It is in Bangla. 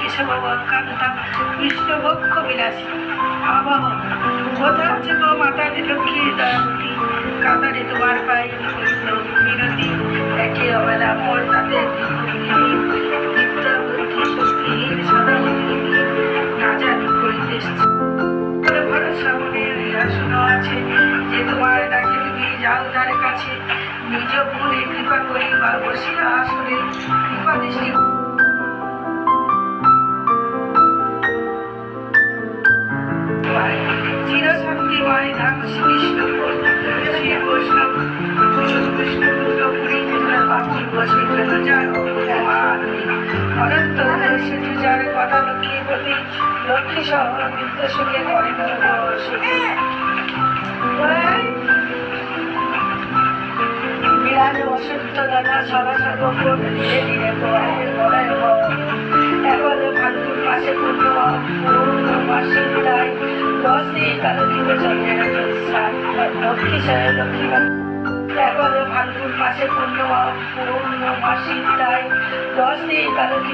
কেশবকান্তা কৃষ্ণবক্ষ বিলাসী আবাহ কোথা আছে গো মাতা লক্ষ্মী দয়াবতী কাতারে তোমার পাই মিনতি একে অবেলা পর তাদের বিদ্যা বুদ্ধি শক্তিহীন সদা না জানি করিতে ভরসা মনে শোনো আছে যে তোমার ডাকে তুমি যাও তার কাছে নিজ ভুলে কৃপা করি বা বসিয়া আসলে কৃপা দৃষ্টি চিরশান্তিময় ধাম শ্রীকৃষ্ণ শ্রী বৈষ্ণব কৃষ্ণপুত্র পুরী বাকি বসে চলে যায় অনন্ত যার কথা লক্ষ্মীপতি লক্ষ্মী সহ নির্দেশকে করেন বিরাজ বসন্ত দাদা সদা সর্বক্ষণ ধীরে ধীরে একবারে ফাল্গুন মাসে পূর্ণমাসিতায় 10 দিন কালো দিবে চন্দ্রের লক্ষ্মী সহ লক্ষ্মী একবারে ফাল্গুন মাসে পূর্ণমাসিতায় 10 দিন কালো